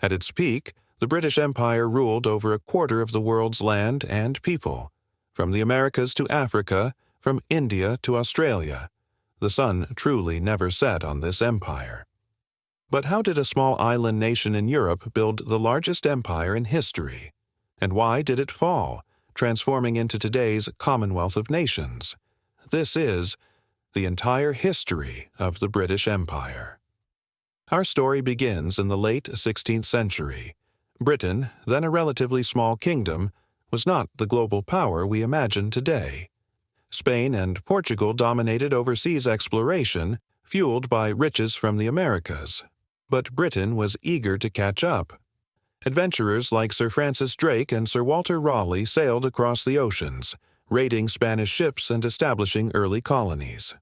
At its peak, the British Empire ruled over a quarter of the world's land and people, from the Americas to Africa, from India to Australia. The sun truly never set on this empire. But how did a small island nation in Europe build the largest empire in history? And why did it fall, transforming into today's Commonwealth of Nations? This is the entire history of the British Empire. Our story begins in the late 16th century. Britain, then a relatively small kingdom, was not the global power we imagine today. Spain and Portugal dominated overseas exploration, fueled by riches from the Americas. But Britain was eager to catch up. Adventurers like Sir Francis Drake and Sir Walter Raleigh sailed across the oceans, raiding Spanish ships and establishing early colonies.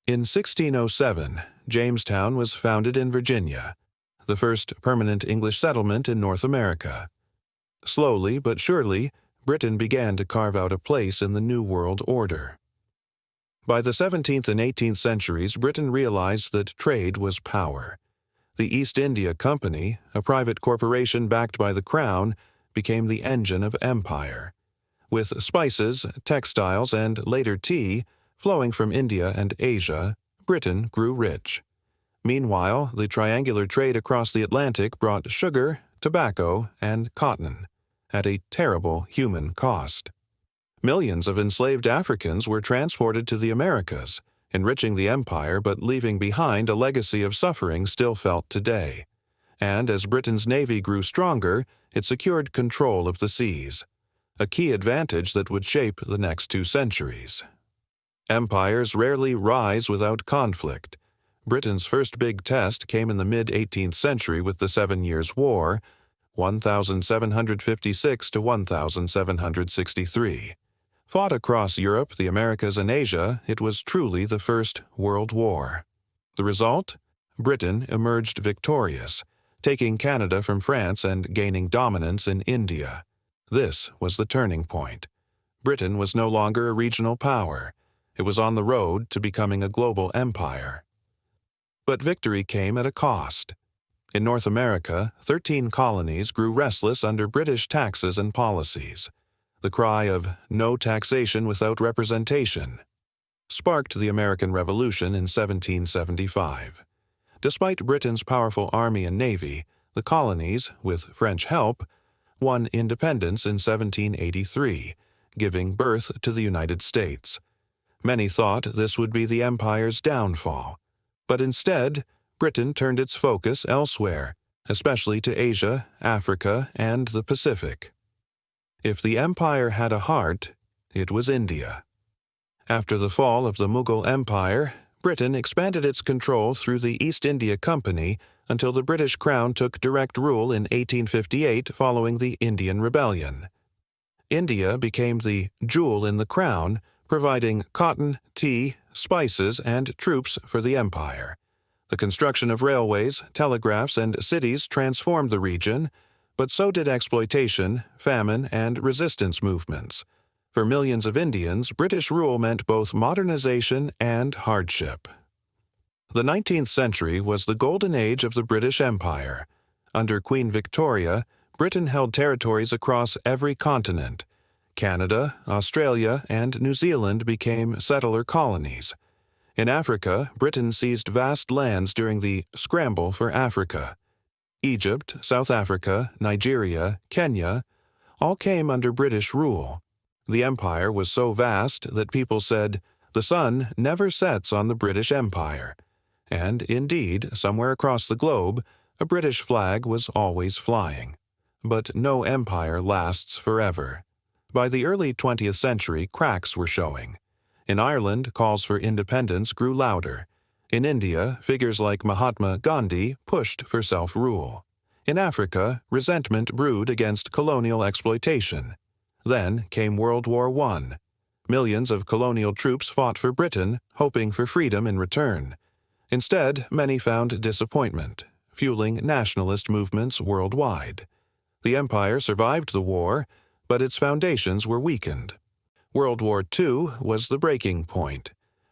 In 1607, Jamestown was founded in Virginia, the first permanent English settlement in North America. Slowly but surely, Britain began to carve out a place in the New World Order. By the 17th and 18th centuries, Britain realized that trade was power. The East India Company, a private corporation backed by the Crown, became the engine of empire. With spices, textiles, and later tea flowing from India and Asia, Britain grew rich. Meanwhile, the triangular trade across the Atlantic brought sugar, tobacco, and cotton, at a terrible human cost. Millions of enslaved Africans were transported to the Americas, enriching the empire but leaving behind a legacy of suffering still felt today. And as Britain's navy grew stronger, it secured control of the seas, a key advantage that would shape the next 2 centuries. Empires rarely rise without conflict. Britain's first big test came in the mid-18th century with the 7 Years' War, 1756 to 1763. Fought across Europe, the Americas, and Asia, it was truly the First World War. The result? Britain emerged victorious, taking Canada from France and gaining dominance in India. This was the turning point. Britain was no longer a regional power. It was on the road to becoming a global empire. But victory came at a cost. In North America, 13 colonies grew restless under British taxes and policies. The cry of "no taxation without representation" sparked the American Revolution in 1775. Despite Britain's powerful army and navy, the colonies, with French help, won independence in 1783, giving birth to the United States. Many thought this would be the empire's downfall, but instead, Britain turned its focus elsewhere, especially to Asia, Africa, and the Pacific. If the empire had a heart, it was India. After the fall of the Mughal Empire, Britain expanded its control through the East India Company until the British Crown took direct rule in 1858 following the Indian Rebellion. India became the jewel in the crown, providing cotton, tea, spices, and troops for the empire. The construction of railways, telegraphs, and cities transformed the region, but so did exploitation, famine, and resistance movements. For millions of Indians, British rule meant both modernization and hardship. The 19th century was the golden age of the British Empire. Under Queen Victoria, Britain held territories across every continent. Canada, Australia, and New Zealand became settler colonies. In Africa, Britain seized vast lands during the Scramble for Africa. Egypt, South Africa, Nigeria, Kenya, all came under British rule. The empire was so vast that people said, "The sun never sets on the British Empire." And indeed, somewhere across the globe, a British flag was always flying. But no empire lasts forever. By the early 20th century, cracks were showing. In Ireland, calls for independence grew louder. In India, figures like Mahatma Gandhi pushed for self-rule. In Africa, resentment brewed against colonial exploitation. Then came World War I. Millions of colonial troops fought for Britain, hoping for freedom in return. Instead, many found disappointment, fueling nationalist movements worldwide. The empire survived the war, but its foundations were weakened. World War II was the breaking point.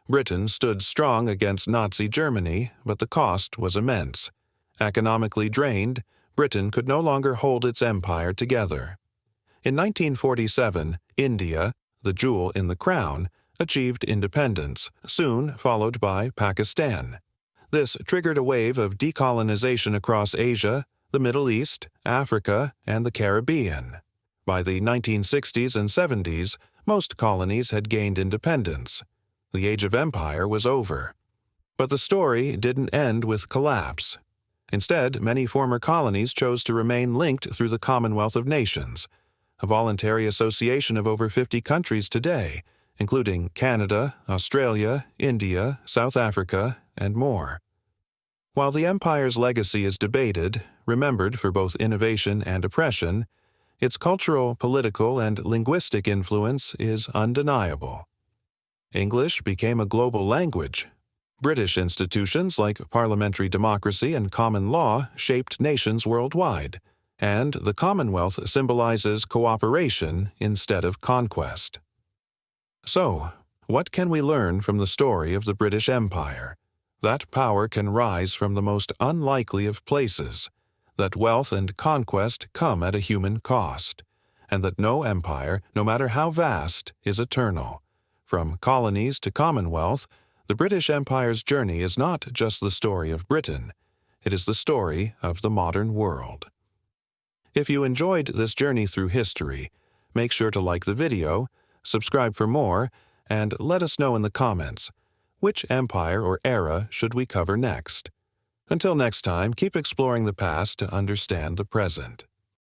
Britain stood strong against Nazi Germany, but the cost was immense. Economically drained, Britain could no longer hold its empire together. In 1947, India, the jewel in the crown, achieved independence, soon followed by Pakistan. This triggered a wave of decolonization across Asia, the Middle East, Africa, and the Caribbean. By the 1960s and 70s, most colonies had gained independence. The age of empire was over. But the story didn't end with collapse. Instead, many former colonies chose to remain linked through the Commonwealth of Nations, a voluntary association of over 50 countries today, including Canada, Australia, India, South Africa, and more. While the empire's legacy is debated, remembered for both innovation and oppression, its cultural, political, and linguistic influence is undeniable. English became a global language. British institutions like parliamentary democracy and common law shaped nations worldwide, and the Commonwealth symbolizes cooperation instead of conquest. So, what can we learn from the story of the British Empire? That power can rise from the most unlikely of places, that wealth and conquest come at a human cost, and that no empire, no matter how vast, is eternal. From colonies to Commonwealth, the British Empire's journey is not just the story of Britain, it is the story of the modern world. If you enjoyed this journey through history, make sure to like the video, subscribe for more, and let us know in the comments, which empire or era should we cover next? Until next time, keep exploring the past to understand the present.